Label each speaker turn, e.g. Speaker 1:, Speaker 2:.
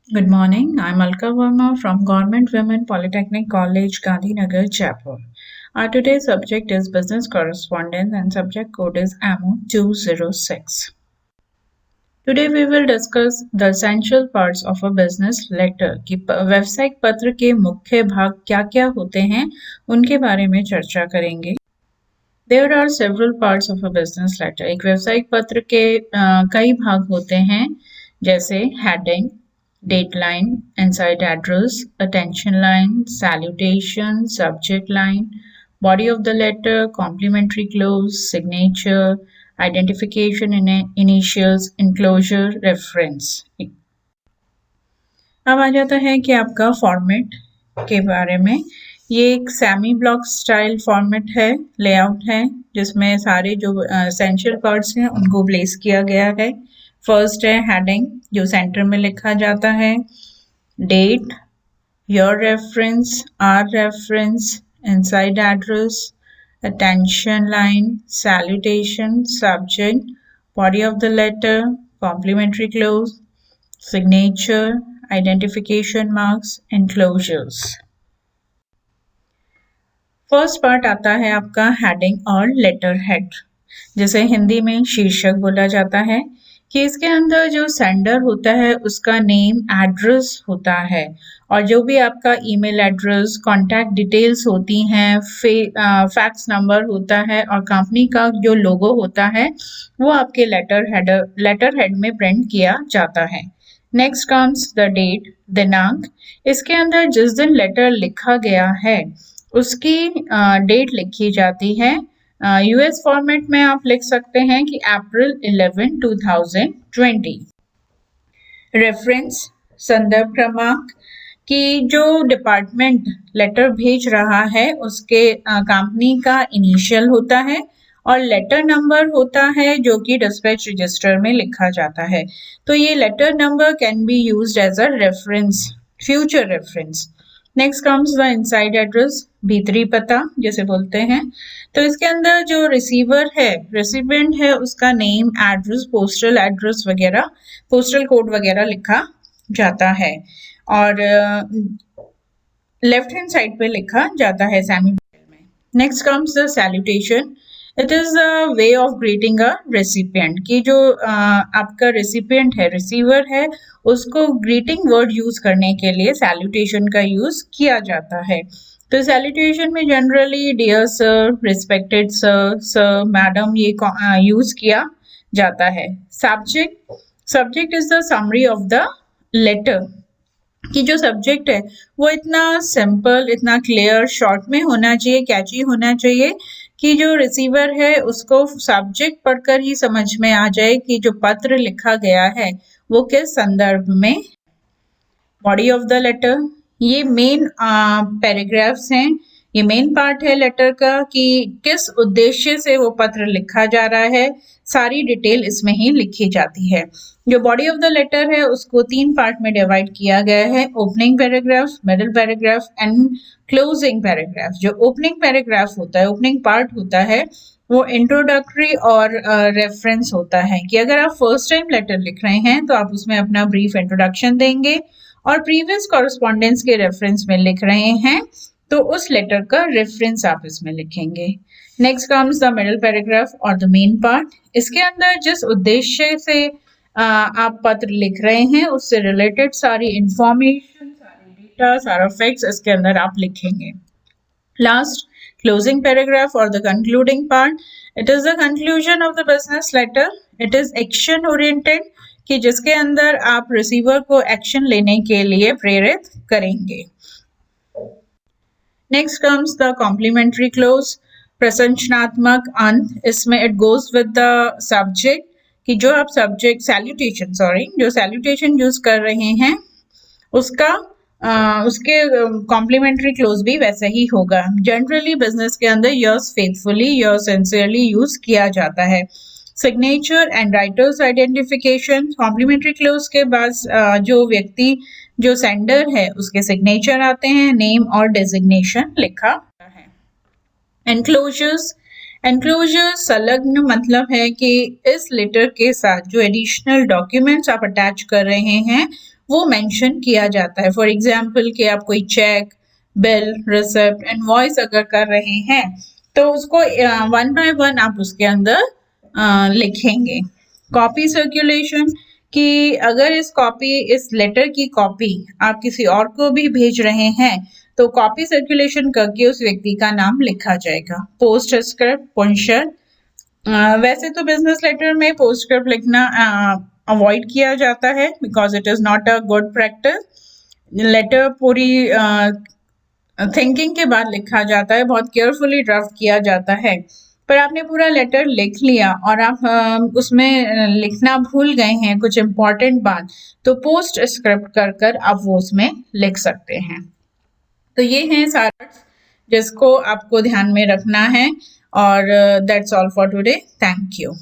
Speaker 1: Good morning. I'm Alka Verma from Government Women Polytechnic College, Gandhinagar, Jaipur. Our today's subject is Business Correspondence and subject code is AMO 206. Today we will discuss the essential parts of a business letter कि व्यवसायिक पत्र के मुख्य भाग क्या-क्या होते हैं उनके बारे में चर्चा करेंगे. There are several parts of a business letter. एक व्यवसायिक पत्र के कई भाग होते हैं जैसे heading, date line, inside address, attention line, salutation, subject line, body of the letter, complimentary clause, signature, identification initials, enclosure, reference. अब आ जाता है कि आपका फॉर्मेट के बारे में. ये एक सेमी ब्लॉक स्टाइल फॉर्मेट है, लेआउट है जिसमें सारे जो एसेंशियल पार्ट्स हैं उनको प्लेस किया गया है. फर्स्ट है हेडिंग जो सेंटर में लिखा जाता है, date, your reference, our reference, inside address, attention line, salutation, subject, body of the letter, complimentary clause, signature, identification marks, enclosures. First part आता है आपका हेडिंग और लेटर हेड, जिसे हिंदी में शीर्षक बोला जाता है, कि इसके अंदर जो सेंडर होता है उसका नेम, एड्रेस होता है और जो भी आपका ईमेल एड्रेस, कॉन्टैक्ट डिटेल्स होती हैं, फैक्स नंबर होता है और कंपनी का जो लोगो होता है वो आपके लेटर हेड में प्रिंट किया जाता है. नेक्स्ट कम्स द डेट, दिनांक. इसके अंदर जिस दिन लेटर लिखा गया है उसकी डेट लिखी जाती है. यूएस फॉर्मेट में आप लिख सकते हैं कि अप्रैल 11, 2020. रेफरेंस, संदर्भ क्रमांक, कि जो डिपार्टमेंट लेटर भेज रहा है उसके कंपनी का इनिशियल होता है और लेटर नंबर होता है जो कि डिस्पैच रजिस्टर में लिखा जाता है. तो ये letter number can be used as a reference, future reference. Next comes the inside address, भीतरी पता जिसे बोलते हैं. तो इसके अंदर जो रिसीवर है, रेसिपिएंट है, उसका नेम, एड्रेस, पोस्टल एड्रेस वगैरह, पोस्टल कोड वगैरह लिखा जाता है और लेफ्ट हैंड साइड पे लिखा जाता है सेमी में. Next comes the salutation. It is a way of greeting a recipient, कि जो आपका रेसिपिएंट है, रिसीवर है, उसको ग्रीटिंग वर्ड यूज करने के लिए सैल्यूटेशन का यूज किया जाता है. तो सैल्यूटेशन में generally dear sir, respected sir, sir, madam ये यूज किया जाता है. Subject is the summary of the letter, कि जो सब्जेक्ट है वो इतना सिंपल, इतना क्लियर, शॉर्ट में होना चाहिए, कैची होना चाहिए कि जो रिसीवर है उसको सब्जेक्ट पढ़कर ही समझ में आ जाए कि जो पत्र लिखा गया है वो किस संदर्भ में. बॉडी ऑफ द लेटर, ये मेन पैराग्राफ्स हैं, ये मेन पार्ट है लेटर का कि किस उद्देश्य से वो पत्र लिखा जा रहा है, सारी डिटेल इसमें ही लिखी जाती है. जो बॉडी ऑफ द लेटर है उसको 3 पार्ट में डिवाइड किया गया है, opening paragraph, middle paragraph and closing paragraph. जो ओपनिंग पैराग्राफ होता है, ओपनिंग पार्ट होता है, वो इंट्रोडक्टरी और रेफरेंस होता है, कि अगर आप फर्स्ट टाइम लेटर लिख रहे हैं तो आप उसमें अपना ब्रीफ इंट्रोडक्शन देंगे और प्रीवियस कॉरेस्पॉन्डेंस के रेफरेंस में लिख रहे हैं तो उस लेटर का रेफरेंस आप इसमें लिखेंगे. Next comes the middle paragraph और द मेन पार्ट. इसके अंदर जिस उद्देश्य से आप पत्र लिख रहे हैं उससे रिलेटेड सारी इंफॉर्मेशन, सारी डेटा, सारा फैक्ट्स इसके अंदर आप लिखेंगे. Last, closing paragraph or the concluding part. It is the conclusion of the business letter. It is action oriented, कि जिसके अंदर आप रिसीवर को एक्शन लेने के लिए प्रेरित करेंगे. Next comes the complimentary close, प्रशंसनात्मक अंत. इसमें it goes with the subject, कि जो आप सब्जेक्ट जो सैल्यूटेशन यूज कर रहे हैं उसका उसके कॉम्प्लीमेंट्री क्लोज भी वैसे ही होगा. जनरली बिजनेस के अंदर yours faithfully, yours sincerely use किया जाता है. Signature and writers identification, complimentary close के बाद जो व्यक्ति, जो सेंडर है, उसके सिग्नेचर आते हैं, नेम और डेजिग्नेशन लिखा है. एनक्लोजर संलग्न मतलब है कि इस लेटर के साथ जो एडिशनल डॉक्यूमेंट्स आप अटैच कर रहे हैं वो मेंशन किया जाता है। फॉर एग्जांपल कि आप कोई चेक, बिल, रिसिप्ट, इनवॉइस अगर कर रहे हैं तो उसको वन बाय वन आप उसके अंदर लिखेंगे। कॉपी सर्कुलेशन कि अगर इस लेटर की कॉपी आप किसी और को भी भेज रहे हैं तो कॉपी सर्कुलेशन करके उस व्यक्ति का नाम लिखा जाएगा। पोस्ट स्क्रिप्ट, पुंशर, वैसे तो बिजनेस लेटर में पोस्ट स्क्रिप्ट लिखना अवॉइड किया जाता है because it is not a good practice. Letter पूरी थिंकिंग के बाद लिखा जाता है, बहुत केयरफुली ड्राफ्ट किया जाता है। पर आपने पूरा लेटर लिख लिया और आप उसमें लिखना भूल गए हैं कुछ इम्पोर्टेंट बात, तो पोस्ट स्क्रिप्ट कर आप वो उसमें लिख सकते हैं। तो ये हैं सारे जिसको आपको ध्यान में रखना है। और that's all for today. Thank you.